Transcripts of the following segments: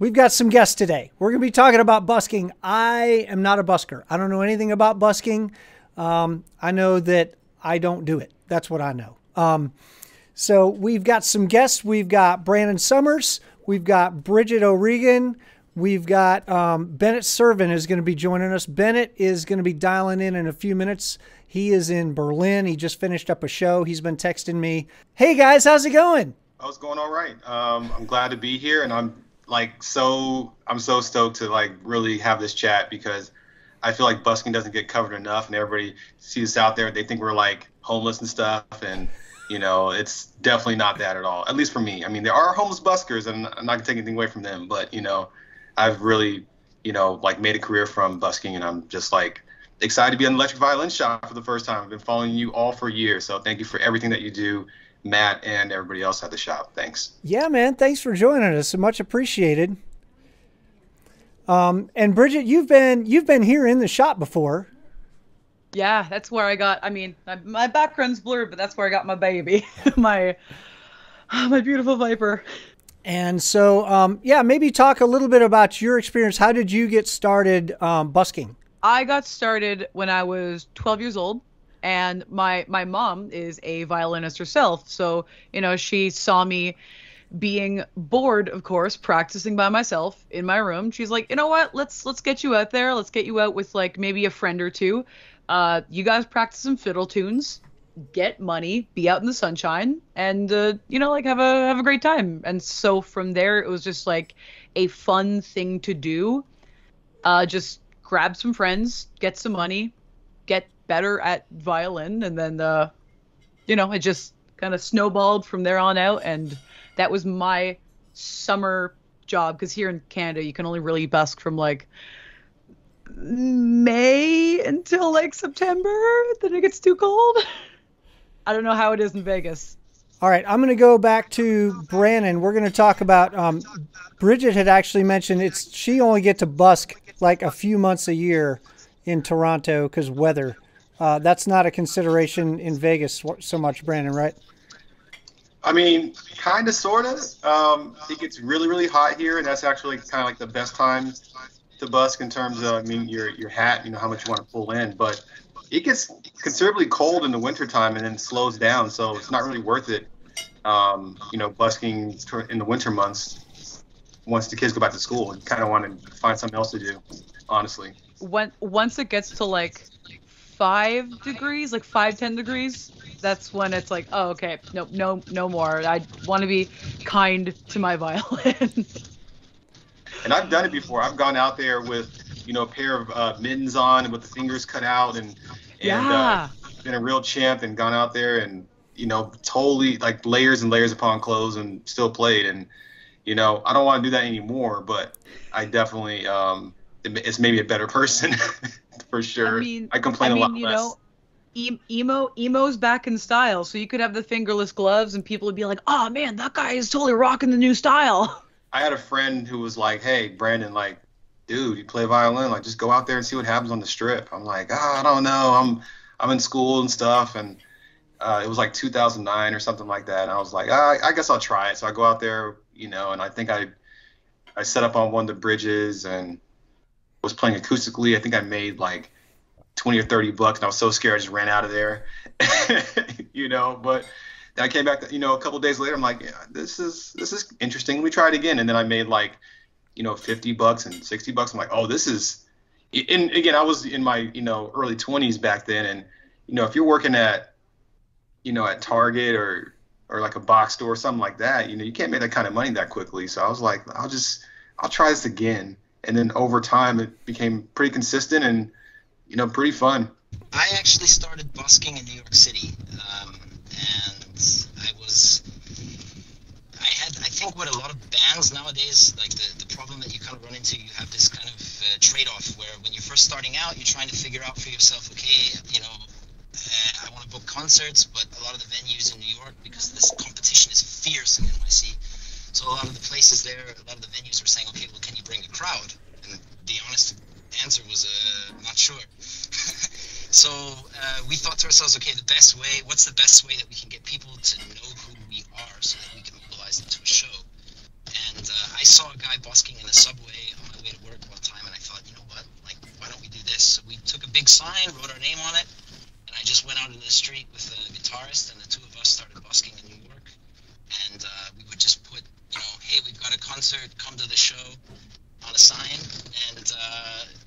We've got some guests today. We're going to be talking about busking. I am not a busker. I don't know anything about busking. I know that I don't do it. That's what I know. So we've got some guests. We've got Brandon Summers. We've got Brigit O'Regan. We've got Bennet Cerven is going to be joining us. Bennet is going to be dialing in a few minutes. He is in Berlin. He just finished up a show. He's been texting me. Hey, guys, how's it going? Oh, it's going all right. I'm glad to be here, and I'm so stoked to like really have this chat because I feel like busking doesn't get covered enough, and everybody sees us out there. They think we're like homeless and stuff, and you know, it's definitely not that at all. At least for me. I mean, there are homeless buskers, and I'm not gonna take anything away from them, but you know, I've really, you know, like made a career from busking, and I'm just like excited to be on the electric violin shop for the first time. I've been following you all for years, so thank you for everything that you do, Matt and everybody else at the shop. Thanks. Yeah, man. Thanks for joining us. Much appreciated. And Brigit, you've been here in the shop before. Yeah, that's where I got, I mean, my background's blurred, but that's where I got my baby, my beautiful Viper. And so, yeah, maybe talk a little bit about your experience. How did you get started busking? I got started when I was 12 years old. And my mom is a violinist herself. So, you know, she saw me being bored, of course, practicing by myself in my room. She's like, you know what, let's get you out there. Let's get you out with like maybe a friend or two. You guys practice some fiddle tunes, get money, be out in the sunshine, and, you know, like have a great time. And so from there, it was just like a fun thing to do. Just grab some friends, get some money, get better at violin, and then you know, it just kind of snowballed from there on out. And that was my summer job, because here in Canada you can only really busk from like May until like September, then it gets too cold. I don't know how it is in Vegas. All right, I'm going to go back to Brandon. We're going to talk about Brigit had actually mentioned she only get to busk like a few months a year in Toronto because weather. That's not a consideration in Vegas so much, Brandon, right? I mean, kind of, sort of. It gets really, really hot here, and that's actually kind of like the best time to busk in terms of, I mean, your hat, you know, how much you want to pull in. But it gets considerably cold in the wintertime and then slows down, so it's not really worth it, you know, busking in the winter months once the kids go back to school. You kind of want to find something else to do, honestly. Once it gets to like 5 degrees, like 10 degrees, that's when it's like, oh, okay, no more. I want to be kind to my violin. And I've done it before. I've gone out there with, you know, a pair of mittens on and with the fingers cut out, and been a real champ and gone out there and, you know, totally like layers and layers upon clothes and still played. And, you know, I don't want to do that anymore, but I definitely, it's maybe a better person for sure. I complain a lot less. You know, emo's back in style, so you could have the fingerless gloves and people would be like, oh man, that guy is totally rocking the new style. I had a friend who was like, hey, Brandon, like, dude, you play violin, like, just go out there and see what happens on the strip. I'm like, I don't know, I'm in school and stuff, and it was like 2009 or something like that, and I was like, I guess I'll try it. So I go out there, you know, and I think I set up on one of the bridges and was playing acoustically. I think I made like 20 or 30 bucks, and I was so scared I just ran out of there. You know, but then I came back, you know, a couple of days later, I'm like, yeah, this is interesting. Let me try it again. And then I made like, you know, 50 bucks and 60 bucks. I'm like, oh, this is, and again, I was in my, you know, early 20s back then. And, you know, if you're working at, you know, at Target or like a box store or something like that, you know, you can't make that kind of money that quickly. So I was like, I'll try this again. And then over time, it became pretty consistent and, you know, pretty fun. I actually started busking in New York City, and I think what a lot of bands nowadays, like the problem that you kind of run into, you have this kind of trade-off where when you're first starting out, you're trying to figure out for yourself, okay, you know, I want to book concerts, but a lot of the venues in New York, because this competition is fierce in NYC, so a lot of the places there, a lot of the venues were saying, okay, well, can you bring a crowd? And the honest answer was not sure. So we thought to ourselves, okay, what's the best way that we can get people to know who we are so that we can mobilize them to a show? And I saw a guy busking in the subway on my way to work one time, and I thought, you know what, like, why don't we do this? So we took a big sign, wrote our name on it, and I just went out into the street with a guitarist, and the two of us started busking in New York. And we would just put, you know, hey, we've got a concert, come to the show, on a sign. And,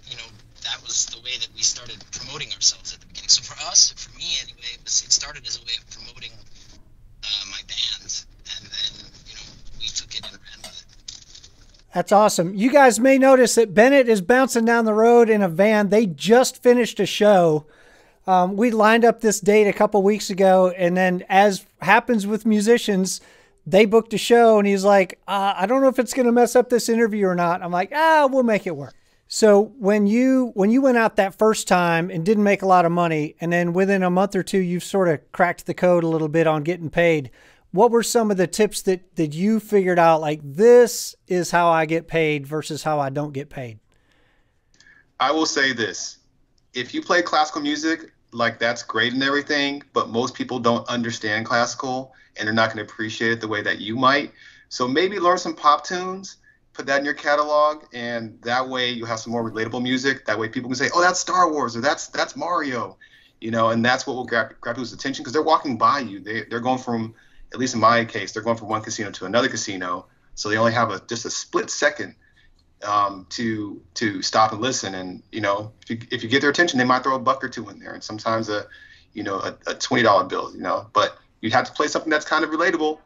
you know, that was the way that we started promoting ourselves at the beginning. So for us, for me anyway, it started as a way of promoting my band. And then, you know, we took it and ran with it. That's awesome. You guys may notice that Bennett is bouncing down the road in a van. They just finished a show. We lined up this date a couple weeks ago, and then, as happens with musicians, they booked a show, and he's like, I don't know if it's going to mess up this interview or not. I'm like, we'll make it work. So when you went out that first time and didn't make a lot of money, and then within a month or two, you've sort of cracked the code a little bit on getting paid, what were some of the tips that you figured out, like, this is how I get paid versus how I don't get paid? I will say this. If you play classical music, like, that's great and everything, but most people don't understand classical, and they're not going to appreciate it the way that you might. So maybe learn some pop tunes, put that in your catalog, and that way you have some more relatable music. That way people can say, oh, that's Star Wars, or that's Mario, you know, and that's what will grab people's attention, because they're walking by you. They're going from, at least in my case, they're going from one casino to another casino, so they only have just a split second to stop and listen. And, you know, if you get their attention, they might throw a buck or two in there, and sometimes a $20 bill, you know, but you have to play something that's kind of relatable.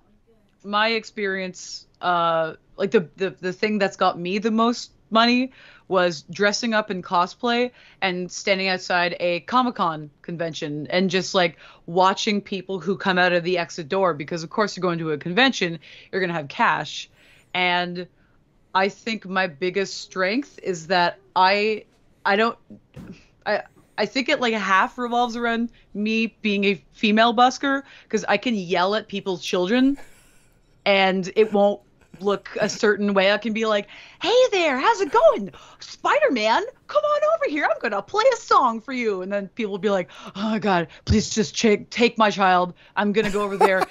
My experience, like the thing that's got me the most money was dressing up in cosplay and standing outside a Comic-Con convention and just like watching people who come out of the exit door, because of course you're going to a convention, you're going to have cash. And I think my biggest strength is that I think it like half revolves around me being a female busker, because I can yell at people's children and it won't look a certain way. I can be like, hey there, how's it going? Spider-Man, come on over here. I'm going to play a song for you. And then people will be like, oh my God, please just take my child. I'm going to go over there.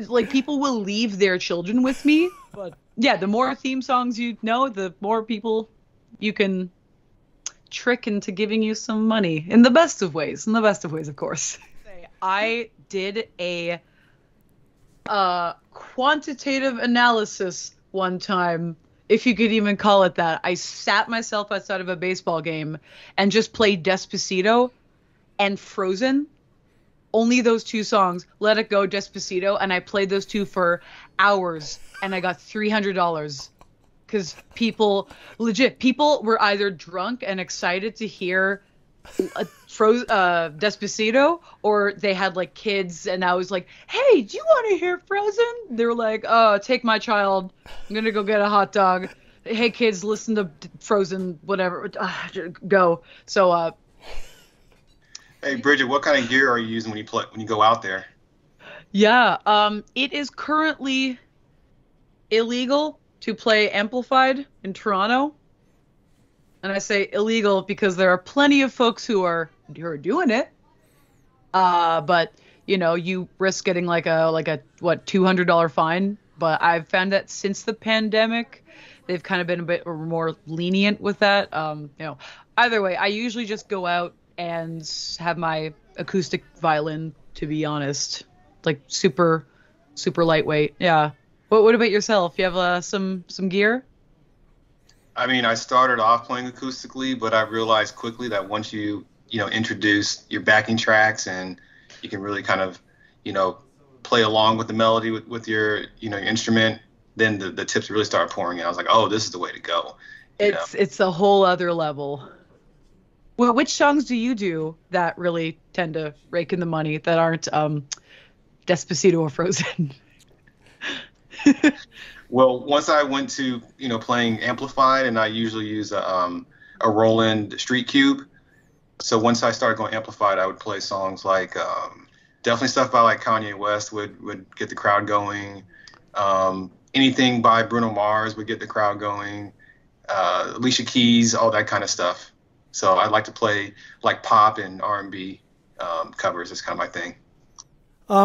Like, people will leave their children with me. But yeah, the more theme songs you know, the more people you can trick into giving you some money in the best of ways. Of course. I did a quantitative analysis one time, if you could even call it that. I sat myself outside of a baseball game and just played Despacito and Frozen. Only those two songs, Let It Go, Despacito, and I played those two for hours, and I got $300. Because people were either drunk and excited to hear Despacito, or they had like kids, and I was like, hey, do you want to hear Frozen? They were like, oh, take my child, I'm gonna go get a hot dog. Hey kids, listen to Frozen, whatever, go. So hey Brigit, what kind of gear are you using when you go out there? Yeah, it is currently illegal to play amplified in Toronto. And I say illegal because there are plenty of folks who are doing it. But you know, you risk getting like a $200 fine. But I've found that since the pandemic, they've kind of been a bit more lenient with that. You know, either way, I usually just go out and have my acoustic violin, to be honest, like super lightweight. Yeah. What about yourself? You have some gear? I mean, I started off playing acoustically, but I realized quickly that once you introduce your backing tracks, and you can really kind of, play along with the melody with your, your instrument, then the tips really start pouring in. I was like, oh, this is the way to go. It's a whole other level. Well, which songs do you do that really tend to rake in the money that aren't Despacito or Frozen? Well, once I went to, playing amplified, and I usually use a Roland Street Cube. So once I started going amplified, I would play songs like definitely stuff by like Kanye West would get the crowd going. Anything by Bruno Mars would get the crowd going. Alicia Keys, all that kind of stuff. So I like to play like pop and R&B covers. It's kind of my thing.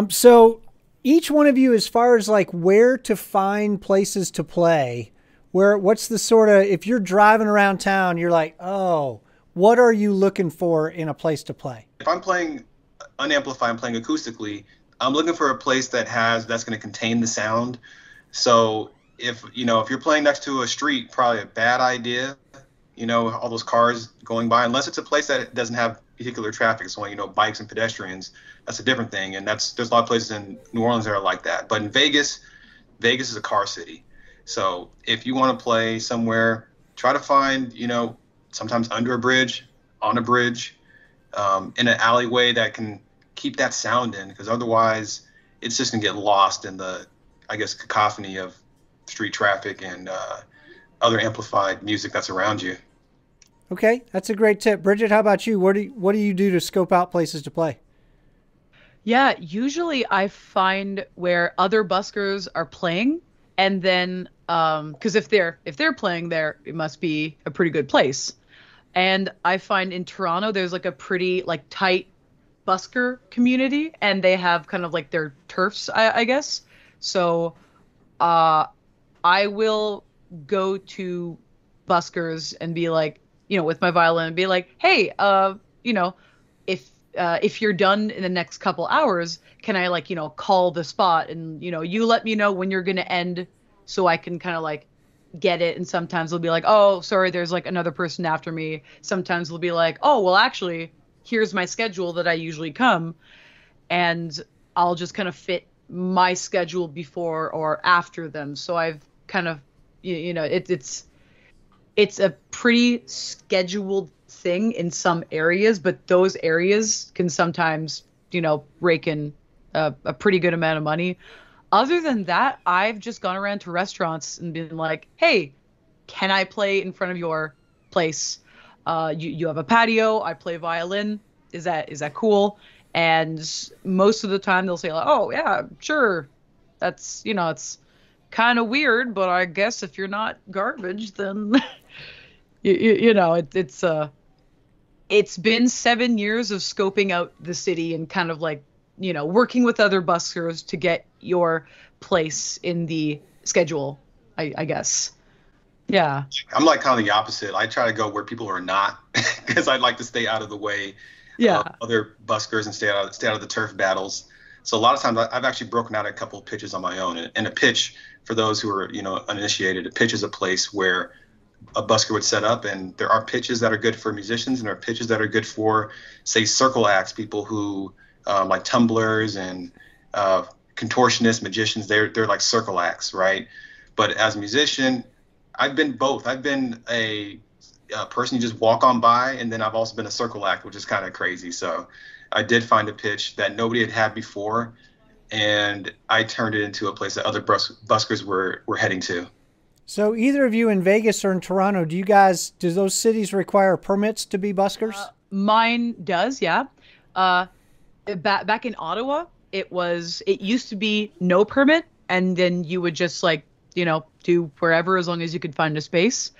So each one of you, as far as like where to find places to play, what's the sort of, if you're driving around town, you're like, oh, what are you looking for in a place to play? If I'm playing unamplified, I'm playing acoustically, I'm looking for a place that's going to contain the sound. So if you're playing next to a street, probably a bad idea. All those cars going by, unless it's a place that doesn't have vehicular traffic, it's only, bikes and pedestrians. That's a different thing. And there's a lot of places in New Orleans that are like that. But in Vegas is a car city. So if you want to play somewhere, try to find, sometimes under a bridge, on a bridge, in an alleyway that can keep that sound in, because otherwise it's just gonna get lost in the, I guess, cacophony of street traffic and other amplified music that's around you. Okay, that's a great tip. Brigit, how about you? What do you do to scope out places to play? Yeah, usually I find where other buskers are playing, and then because if they're playing there, it must be a pretty good place. And I find in Toronto there's like a pretty like tight busker community, and they have kind of like their turfs, I guess. So I will go to buskers and be like, with my violin, and be like, hey, if you're done in the next couple hours, can I like, call the spot, and, you let me know when you're going to end so I can kind of like get it. And sometimes they'll be like, oh, sorry, there's like another person after me. Sometimes they'll be like, oh, well, actually, here's my schedule that I usually come. And I'll just kind of fit my schedule before or after them. So I've kind of, it's a pretty scheduled thing in some areas, but those areas can sometimes, rake in a pretty good amount of money. Other than that, I've just gone around to restaurants and been like, hey, can I play in front of your place? You have a patio, I play violin. Is that cool? And most of the time they'll say like, oh yeah, sure. That's, it's kind of weird, but I guess if you're not garbage, then it's been 7 years of scoping out the city and kind of like, working with other buskers to get your place in the schedule, I guess. Yeah. I'm like kind of the opposite. I try to go where people are not, because I'd like to stay out of the way of other buskers and stay out of the turf battles. So a lot of times I've actually broken out a couple of pitches on my own. And a pitch, for those who are, uninitiated, a pitch is a place where a busker would set up, and there are pitches that are good for musicians, and there are pitches that are good for, say, circle acts, people who like tumblers and contortionists, magicians. They're like circle acts, right? But as a musician, I've been both. I've been a person you just walk on by, and then I've also been a circle act, which is kind of crazy. So I did find a pitch that nobody had before, and I turned it into a place that other buskers were heading to. So either of you in Vegas or in Toronto, do those cities require permits to be buskers? Mine does, yeah. Back in Ottawa, it used to be no permit, and then you would just like, do wherever as long as you could find a space.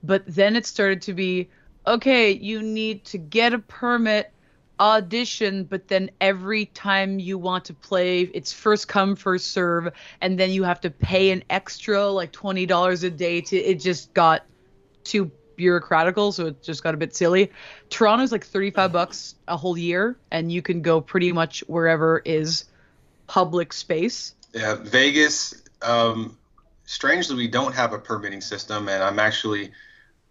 But then it started to be, okay, you need to get a permit, audition, but then every time you want to play, it's first come, first serve, and then you have to pay an extra like $20 a day it just got too bureaucratical, so it just got a bit silly. Toronto's like $35 a whole year, and you can go pretty much wherever is public space. Yeah, Vegas, strangely, we don't have a permitting system, and I'm actually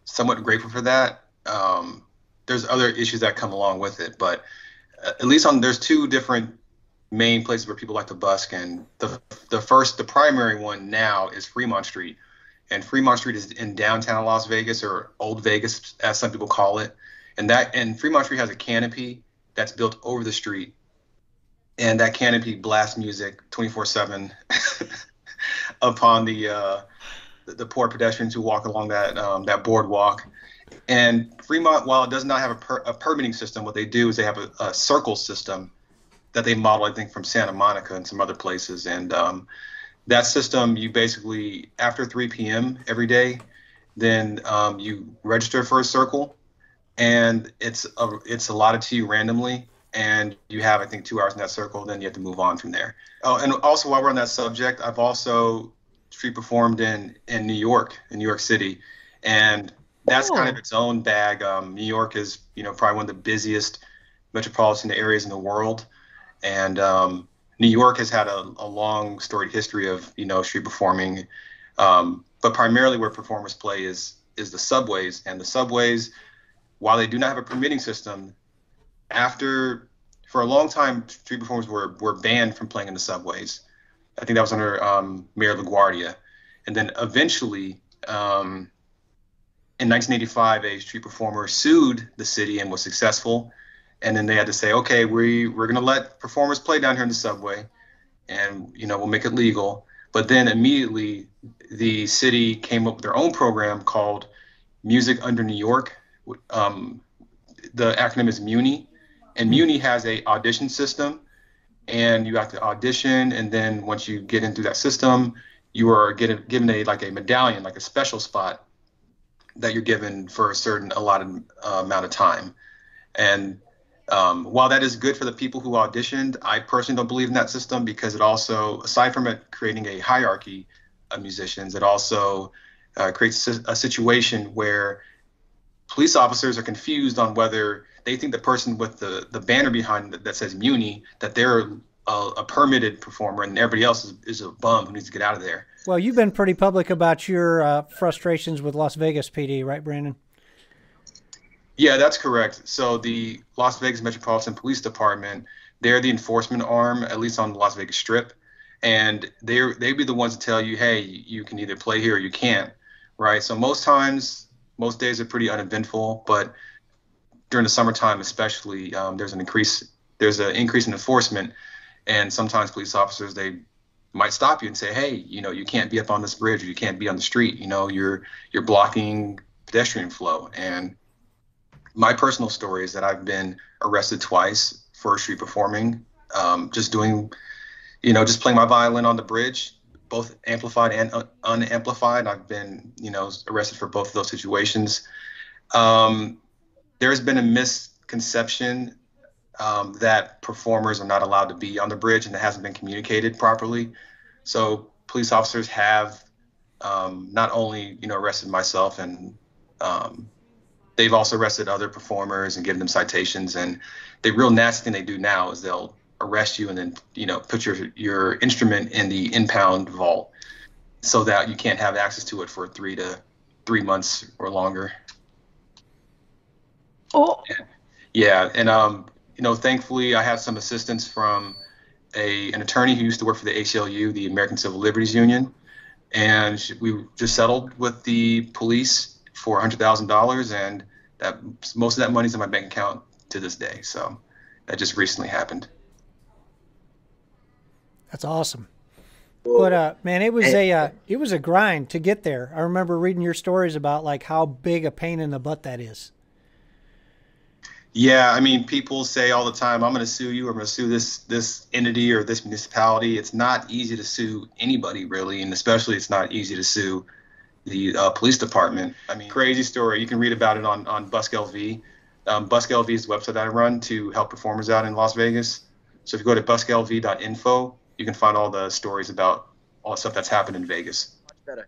somewhat grateful for that. There's other issues that come along with it, but at least there's two different main places where people like to busk, and the primary one now is Fremont Street. And Fremont Street is in downtown Las Vegas, or Old Vegas, as some people call it. And Fremont Street has a canopy that's built over the street, and that canopy blasts music 24/7 upon the poor pedestrians who walk along that boardwalk. And Fremont, while it does not have a permitting system, what they do is they have a circle system that they model, I think, from Santa Monica and some other places. And that system, you basically, after 3 p.m. every day, then you register for a circle, and it's allotted to you randomly. and you have, I think, 2 hours in that circle. Then you have to move on from there. Oh, and also while we're on that subject, I've also street performed in New York City, and that's kind of its own bag. New York is, probably one of the busiest metropolitan areas in the world, and New York has had a long storied history of street performing, but primarily where performers play is the subways. And the subways, while they do not have a permitting system, for a long time, street performers were banned from playing in the subways. I think that was under Mayor LaGuardia. And then eventually, in 1985, a street performer sued the city and was successful. And then they had to say, okay, we're going to let performers play down here in the subway, and we'll make it legal. But then immediately the city came up with their own program called Music Under New York. The acronym is MUNI, and MUNI has a audition system, and you have to audition, and then once you get into that system, you are given a medallion, like a special spot that you're given for a certain allotted amount of time. And while that is good for the people who auditioned, I personally don't believe in that system, because it also, aside from it creating a hierarchy of musicians, it also creates a situation where police officers are confused on whether they think the person with the banner behind that says MUNI, that they're a permitted performer, and everybody else is a bum who needs to get out of there. Well, you've been pretty public about your frustrations with Las Vegas PD, right, Brandon? Yeah, that's correct. So the Las Vegas Metropolitan Police Department, they're the enforcement arm, at least on the Las Vegas Strip. And they'd be the ones to tell you, hey, you can either play here or you can't, right? So most days are pretty uneventful, but during the summertime especially, there's an increase in enforcement. And sometimes police officers, they might stop you and say, hey, you can't be up on this bridge, or you can't be on the street. You're blocking pedestrian flow. And my personal story is that I've been arrested twice for street performing, just playing my violin on the bridge, both amplified and unamplified. I've been, arrested for both of those situations. There's been a misconception that performers are not allowed to be on the bridge, and it hasn't been communicated properly. So police officers have not only, arrested myself, and they've also arrested other performers and given them citations. And the real nasty thing they do now is they'll arrest you and then, put your instrument in the impound vault so that you can't have access to it for 3 months or longer. Oh. Yeah. And, thankfully I have some assistance from an attorney who used to work for the ACLU, the American Civil Liberties Union. And we just settled with the police for $100,000, and that most of that money's in my bank account to this day. So that just recently happened. That's awesome. But man, it was a grind to get there. I remember reading your stories about like how big a pain in the butt that is. Yeah, I mean, people say all the time, I'm going to sue you, or I'm going to sue this entity or this municipality. It's not easy to sue anybody, really, and especially it's not easy to sue the police department. I mean, crazy story. You can read about it on Busk LV. Busk LV is the website that I run to help performers out in Las Vegas. So if you go to busklv.info, you can find all the stories about all the stuff that's happened in Vegas. Much better.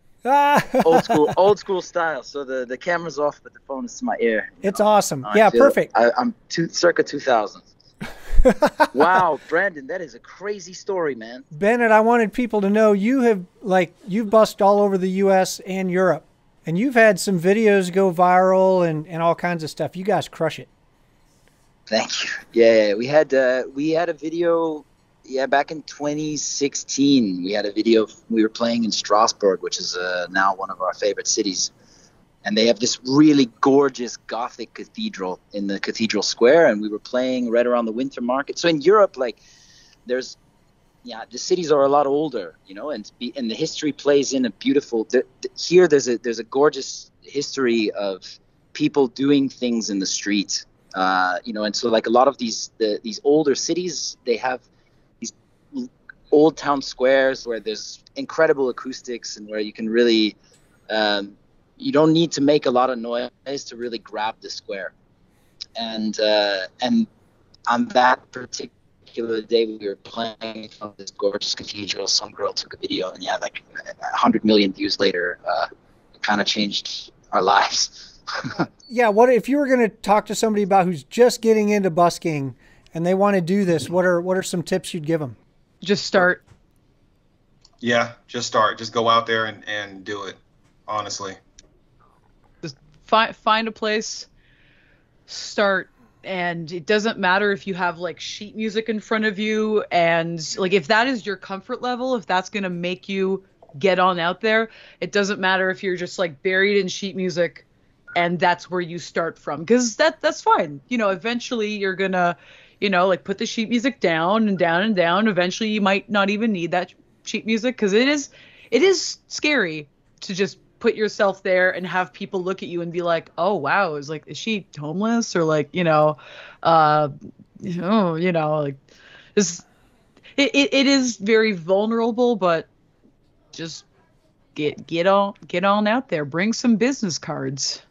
old school style. So the camera's off, but the phone is to my ear. It's awesome. Yeah, perfect. I'm circa 2000. Wow, Brandon, that is a crazy story, man. Bennet, I wanted people to know you've busked all over the U.S. and Europe, and you've had some videos go viral and all kinds of stuff. You guys crush it. Thank you. Yeah, we had a video. Yeah, back in 2016, we had a video. We were playing in Strasbourg, which is now one of our favorite cities. And they have this really gorgeous Gothic cathedral in the cathedral square. And we were playing right around the winter market. So in Europe, the cities are a lot older, and the history plays in a beautiful. Here, there's a gorgeous history of people doing things in the street, and so like a lot of these older cities, they have these old town squares where there's incredible acoustics and where you can really. You don't need to make a lot of noise to really grab the square, and on that particular day we were playing from this gorgeous cathedral, some girl took a video, and yeah, like 100 million views later, it kind of changed our lives. Yeah, what if you were going to talk to somebody about who's just getting into busking and they want to do this? What are some tips you'd give them? Just start. Yeah, just start. Just go out there and do it, honestly. Just find a place, start, and it doesn't matter if you have like sheet music in front of you, and like if that is your comfort level, if that's going to make you get on out there, it doesn't matter if you're just like buried in sheet music and that's where you start from, because that's fine. You know, eventually you're gonna, you know, like put the sheet music down and down and down. Eventually you might not even need that sheet music, because it is scary to just put yourself there and have people look at you and be like, oh wow, is she homeless, or like, like this. It is very vulnerable, but just get on out there, bring some business cards,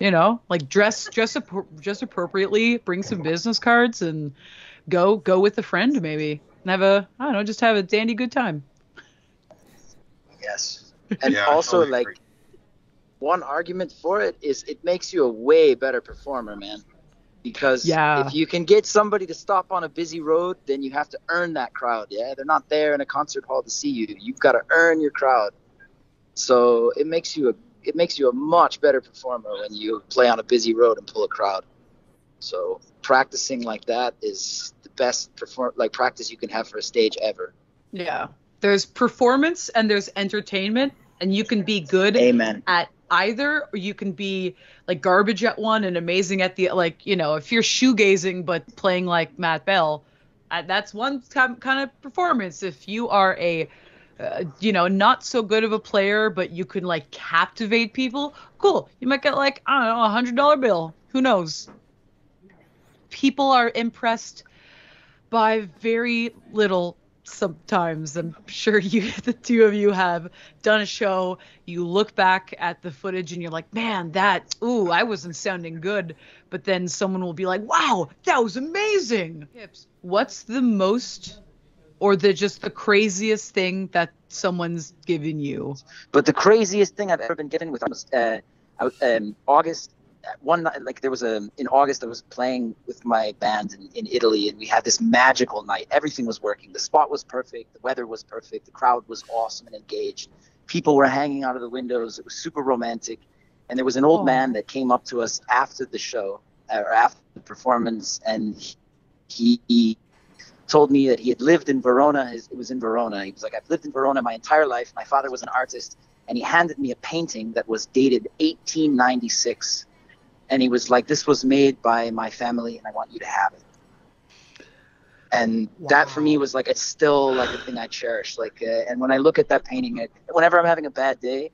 like dress appropriately, bring some business cards, and go with a friend maybe, and just have a dandy good time. Yes. And Yeah, also, totally like, agree. one argument for it is it makes you a way better performer, man. Because if you can get somebody to stop on a busy road, then you have to earn that crowd. Yeah, they're not there in a concert hall to see you. You've got to earn your crowd. So it makes you a much better performer when you play on a busy road and pull a crowd. So practicing like that is the best practice you can have for a stage ever. Yeah. There's performance and there's entertainment, and you can be good Amen. at either, or you can be like garbage at one and amazing at the, if you're shoegazing but playing like Matt Bell, that's one kind of performance. If you are a not so good of a player, but you can like captivate people, cool, you might get like, I don't know, $100 bill, who knows. People are impressed by very little sometimes. I'm sure the two of you have done a show, you look back at the footage and you're like, man, I wasn't sounding good, but then someone will be like, wow, that was amazing. What's the most, or just the craziest thing that someone's given you? But the craziest thing I've ever been given was August. One night, in August, I was playing with my band in Italy, and we had this magical night. Everything was working. The spot was perfect. The weather was perfect. The crowd was awesome and engaged. People were hanging out of the windows. It was super romantic. And there was an old man that came up to us after the show, or after the performance, and he told me that he had lived in Verona. It was in Verona. He was like, I've lived in Verona my entire life. My father was an artist, and he handed me a painting that was dated 1896. And he was like, this was made by my family, and I want you to have it. And that for me was like, it's still like a thing I cherish. And when I look at that painting, whenever I'm having a bad day,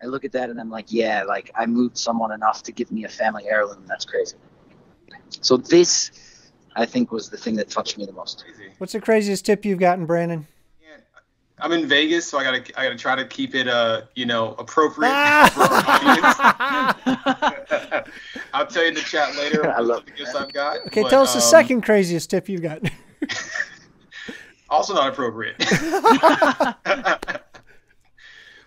I look at that and I'm like, yeah, like I moved someone enough to give me a family heirloom. That's crazy. So this, I think, was the thing that touched me the most. What's the craziest tip you've gotten, Brandon? I'm in Vegas, so I gotta try to keep it appropriate for our audience. I'll tell you in the chat later what the gifts I've got. Okay, tell us the second craziest tip you've got. Also not appropriate.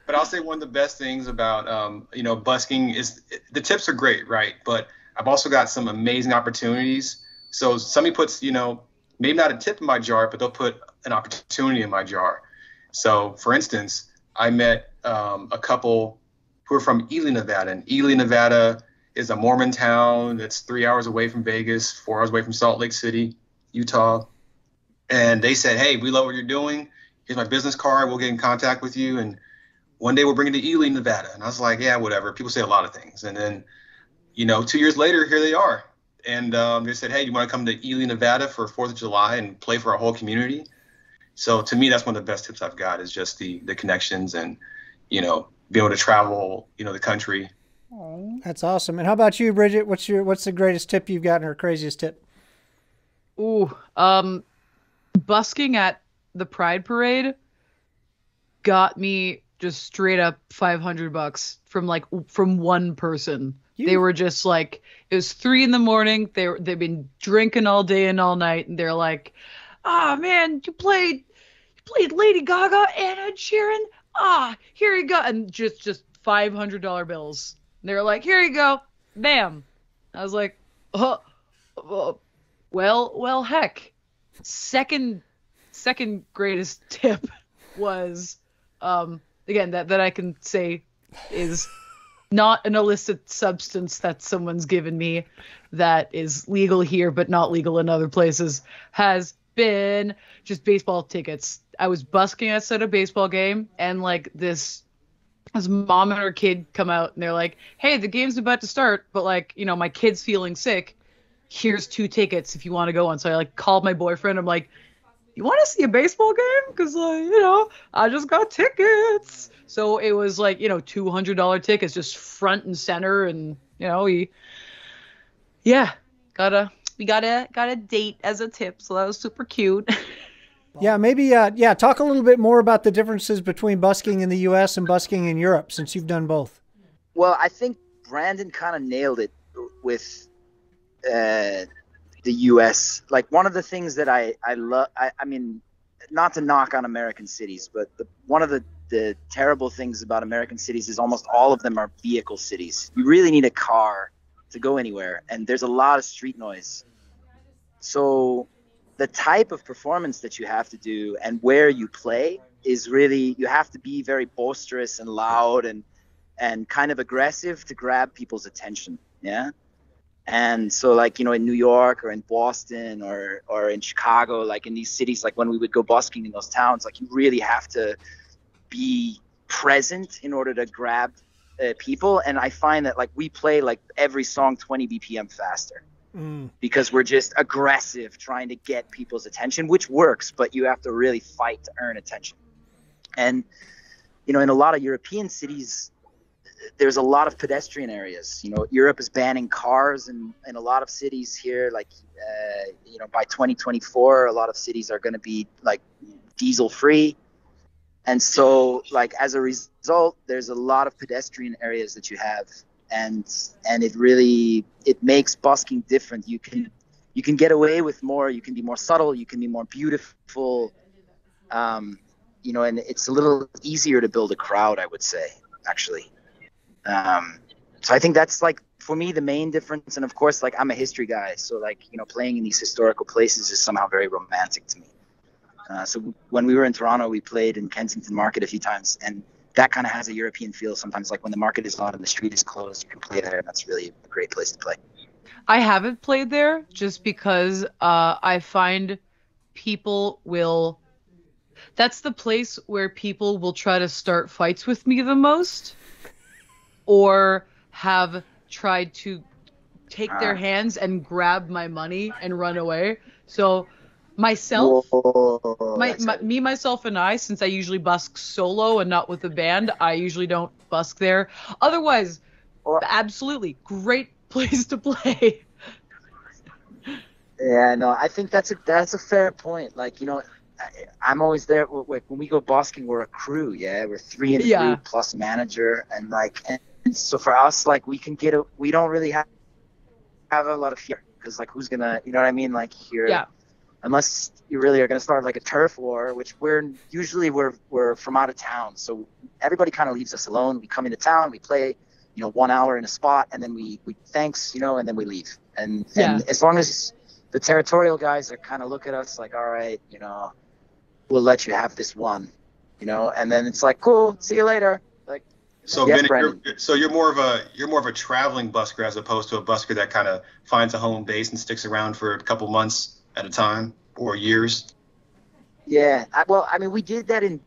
But I'll say one of the best things about busking is the tips are great, right? But I've also got some amazing opportunities. So somebody puts maybe not a tip in my jar, but they'll put an opportunity in my jar. So, for instance, I met a couple who are from Ely, Nevada. And Ely, Nevada is a Mormon town that's 3 hours away from Vegas, 4 hours away from Salt Lake City, Utah. And they said, hey, we love what you're doing. Here's my business card. We'll get in contact with you. And one day we'll bring it to Ely, Nevada. And I was like, yeah, whatever. People say a lot of things. And then, 2 years later, here they are. And they said, hey, you want to come to Ely, Nevada for 4th of July and play for our whole community? So to me, that's one of the best tips I've got, is just the connections and, being able to travel, the country. That's awesome. And how about you, Brigit? What's the greatest tip you've gotten, or craziest tip? Busking at the Pride Parade got me just straight up $500 from one person. They were just like, it was 3 a.m. They've been drinking all day and all night, and they're like, "Ah, man, you played Lady Gaga and Ed Sheeran. Ah, here you go," and just $500 bills. And they were like, "Here you go, bam." I was like, "Oh, well, heck." Second greatest tip was, again, that I can say is not an illicit substance that someone's given me that is legal here but not legal in other places, has been just baseball tickets. I was busking outside a baseball game, and like this mom and her kid come out, and they're like, "Hey, the game's about to start, but like, you know, my kid's feeling sick. Here's 2 tickets if you want to go on." So I like called my boyfriend. I'm like, "You want to see a baseball game? Because you know, I just got tickets." So it was like, you know, $200 tickets just front and center, and you know, we got a date as a tip, so that was super cute. Yeah, maybe talk a little bit more about the differences between busking in the US and busking in Europe, since you've done both. Well, I think Brandon kind of nailed it with the US. Like, one of the things that I love, I mean, not to knock on American cities, but one of the terrible things about American cities is almost all of them are vehicle cities. You really need a car to go anywhere, and there's a lot of street noise. So the type of performance that you have to do and where you play is really, you have to be very boisterous and loud and kind of aggressive to grab people's attention. Yeah. And so, like, you know, in New York or in Boston or in Chicago, like in these cities, like when we would go busking in those towns, like you really have to be present in order to grab people. And I find that like we play like every song 20 BPM faster because we're just aggressive trying to get people's attention, which works, but you have to really fight to earn attention. And, you know, in a lot of European cities, there's a lot of pedestrian areas. You know, Europe is banning cars in a lot of cities here. Like, you know, by 2024, a lot of cities are going to be like diesel free. And so, like, as a result, there's a lot of pedestrian areas that you have, and it makes busking different. You can get away with more. You can be more subtle. You can be more beautiful. You know, and it's a little easier to build a crowd, I would say, actually. So I think that's, like, for me, the main difference. And of course, like, I'm a history guy, so, like, you know, playing in these historical places is somehow very romantic to me. So when we were in Toronto, we played in Kensington Market a few times, and that kind of has a European feel sometimes. Like when the market is on and the street is closed, you can play there, and that's really a great place to play. I haven't played there just because I find that's the place where people will try to start fights with me the most, or have tried to take their hands and grab my money and run away. So myself, myself and I, since I usually busk solo and not with a band, I usually don't busk there. Otherwise, absolutely great place to play. Yeah, no, I think that's a fair point. Like, you know, I'm always there. When we go busking, we're a crew. Yeah, we're 3 in a crew plus manager, and like, and so for us, like, we don't really have a lot of fear, because like, who's gonna, you know what I mean? Like, here. Yeah. Unless you really are going to start like a turf war, which we're from out of town. So everybody kind of leaves us alone. We come into town, we play, you know, 1 hour in a spot, and then we thanks, you know, and then we leave. And as long as the territorial guys are kind of look at us like, all right, you know, we'll let you have this one, you know, and then it's like, cool, see you later. Like, so yes, Bennet, you're more of a traveling busker as opposed to a busker that kind of finds a home base and sticks around for a couple months at a time or years. Yeah, well, I mean, we did that in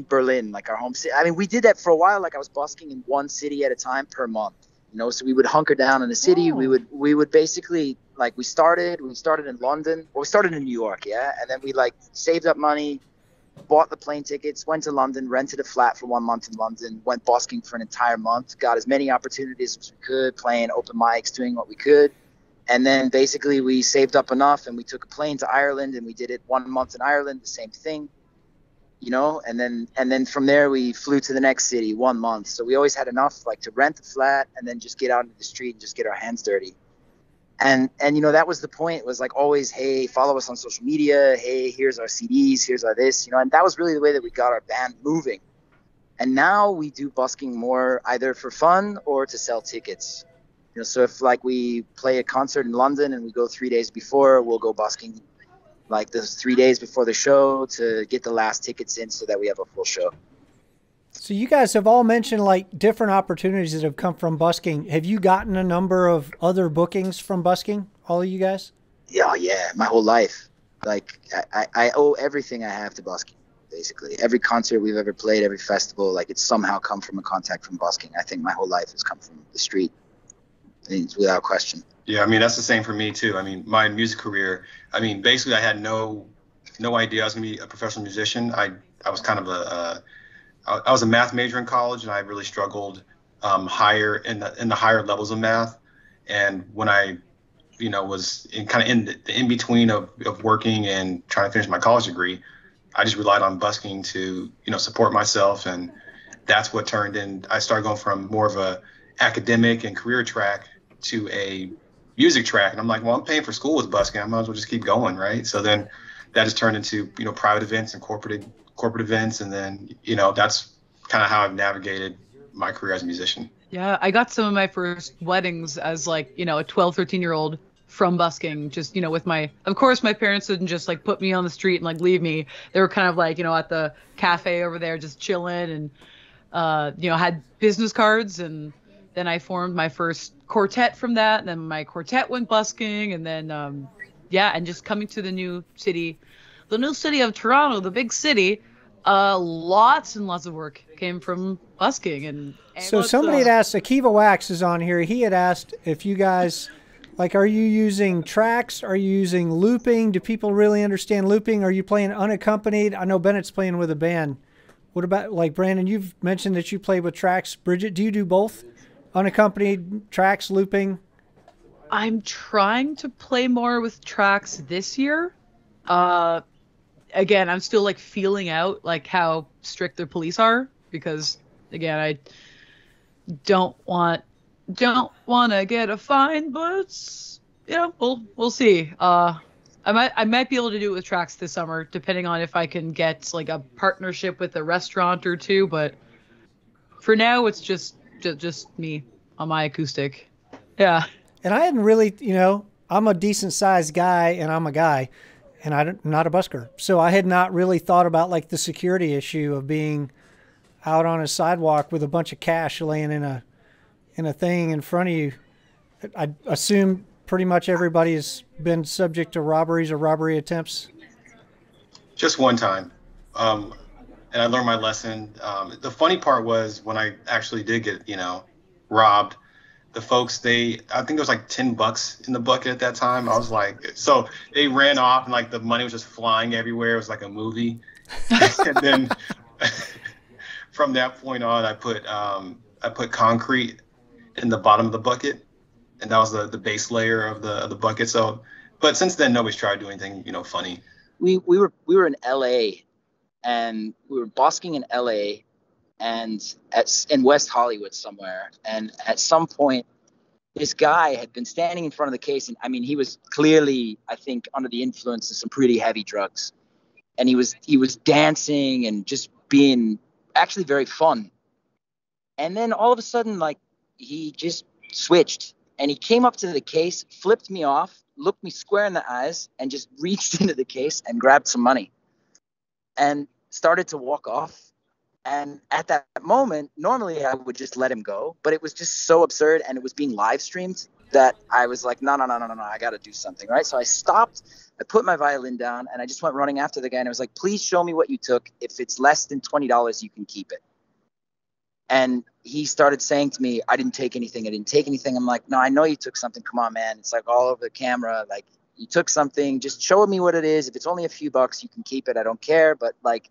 Berlin, like our home city. I mean, we did that for a while. Like, I was busking in one city at a time per month, you know. So we would hunker down in the city. We would basically, like, we started in London. Well, we started in New York, yeah, and then we like saved up money, bought the plane tickets, went to London, rented a flat for 1 month in London, went busking for an entire month, got as many opportunities as we could, playing open mics, doing what we could. And then basically we saved up enough and we took a plane to Ireland, and we did it 1 month in Ireland, the same thing. and then from there we flew to the next city 1 month. So we always had enough like to rent the flat and then just get out into the street and just get our hands dirty. And that was the point. It was like always, hey, follow us on social media. Hey, here's our CDs, here's our this, and that was really the way that we got our band moving. And now we do busking more either for fun or to sell tickets. So if like we play a concert in London and we go 3 days before, we'll go busking like those 3 days before the show to get the last tickets in so that we have a full show. So you guys have all mentioned like different opportunities that have come from busking. Have you gotten a number of other bookings from busking, all of you guys? Yeah, my whole life. Like I owe everything I have to busking, basically. Every concert we've ever played, every festival, like it's somehow come from a contact from busking. I think my whole life has come from the street. I mean, it's without question. Yeah, I mean, that's the same for me too. I mean, my music career, I mean, basically I had no idea I was gonna be a professional musician. I was kind of I was a math major in college, and I really struggled higher in the higher levels of math. And when I, was in the in between of working and trying to finish my college degree, I just relied on busking to, support myself. And that's what turned in. I started going from more of a academic and career track to a music track. And I'm like, well, I'm paying for school with busking. I might as well just keep going, right? So then that has turned into, private events and corporate events. And then, that's kind of how I've navigated my career as a musician. Yeah, I got some of my first weddings as like, a 12, 13-year-old from busking, just, with of course my parents didn't just like put me on the street and like leave me. They were kind of like, at the cafe over there just chilling and, had business cards. And then I formed my first quartet from that. And then my quartet went busking. And then, and just coming to the new city of Toronto, the big city, lots and lots of work came from busking. And so somebody had asked, Akiva Wax is on here. He had asked if you guys, like, are you using tracks? Are you using looping? Do people really understand looping? Are you playing unaccompanied? I know Bennett's playing with a band. What about, like, Brandon, you've mentioned that you play with tracks. Brigit, do you do both? Unaccompanied, tracks, looping? I'm trying to play more with tracks this year. Again, I'm still like feeling out like how strict the police are, because again, I don't want to get a fine, but we'll see. I might be able to do it with tracks this summer, depending on if I can get like a partnership with a restaurant or two. But for now, it's just me on my acoustic. Yeah. And I hadn't really, I'm a decent sized guy, and I'm a guy, and I'm not a busker. So I had not really thought about like the security issue of being out on a sidewalk with a bunch of cash laying in a thing in front of you. I assume pretty much everybody has been subject to robberies or robbery attempts. Just one time. And I learned my lesson. The funny part was when I actually did get, robbed, the folks, I think there was like $10 in the bucket at that time. I was like, so they ran off and like the money was just flying everywhere. It was like a movie. And then from that point on, I put concrete in the bottom of the bucket, and that was the base layer of the bucket. So, but since then, nobody's tried to do anything, funny. We were in LA, and we were busking in LA, and in West Hollywood somewhere. And at some point, this guy had been standing in front of the case, and I mean, he was clearly, I think, under the influence of some pretty heavy drugs, and he was dancing and just being actually very fun. And then all of a sudden, like, he just switched, and he came up to the case, flipped me off, looked me square in the eyes, and just reached into the case and grabbed some money and started to walk off. And at that moment, normally I would just let him go, but it was just so absurd, and it was being live streamed that I was like, no, I got to do something, right? So I stopped, I put my violin down, and I just went running after the guy, and I was like, please show me what you took. If it's less than $20, you can keep it. And he started saying to me, I didn't take anything. I'm like, no, I know you took something. Come on, man. It's like all over the camera. Like, you took something. Just show me what it is. If it's only a few bucks, you can keep it. I don't care. But like,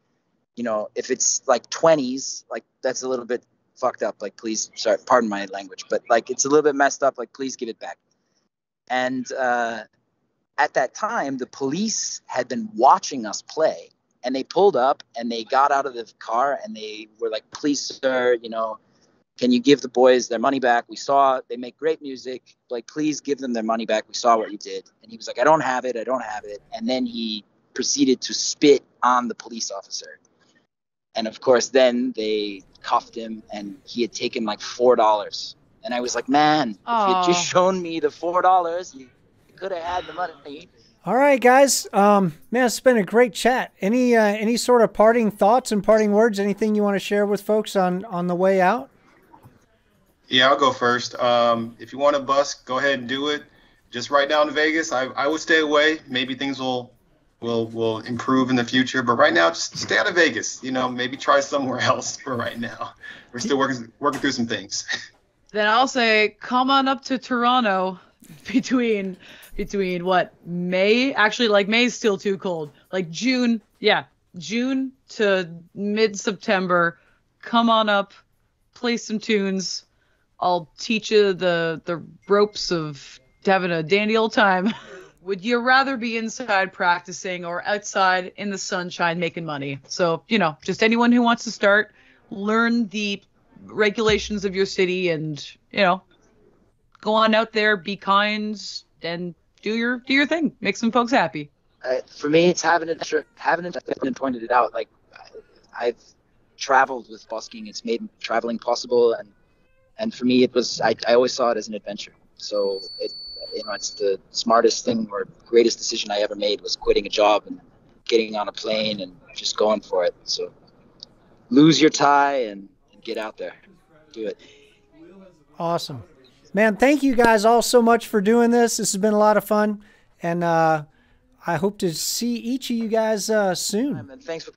if it's like 20s, like that's a little bit fucked up. Like, please, sorry, pardon my language, but like, it's a little bit messed up. Like, please give it back. And at that time, the police had been watching us play And they pulled up and they got out of the car and they were like, please, sir, you know, can you give the boys their money back? We saw they make great music. Like, please give them their money back. We saw what you did. And he was like, I don't have it. And then he proceeded to spit on the police officer. And of course, then they cuffed him and he had taken like $4. And I was like, man, if you'd just shown me the $4, you could have had the money. All right, guys. Man, it's been a great chat. Any sort of parting thoughts and parting words? Anything you want to share with folks on the way out? Yeah, I'll go first. If you want to busk, go ahead and do it. Just right now in Vegas, I would stay away. Maybe things will improve in the future, but right now, just stay out of Vegas. You know, maybe try somewhere else for right now. We're still working through some things. Then I'll say, come on up to Toronto between what, May? Actually, like, May's still too cold. Like June to mid-September. Come on up, play some tunes. I'll teach you the ropes of having a dandy old time. Would you rather be inside practicing or outside in the sunshine making money? So, you know, just anyone who wants to start, learn the regulations of your city and, you know, go on out there, be kind, and do your thing. Make some folks happy. For me, it's having it pointed it out. Like, I've traveled with busking. It's made traveling possible, and for me, it was. I always saw it as an adventure. So it's the smartest thing or greatest decision I ever made was quitting a job and getting on a plane and just going for it. So lose your tie and get out there, do it. Awesome. Man, thank you guys all so much for doing this. This has been a lot of fun, and I hope to see each of you guys soon. Thanks for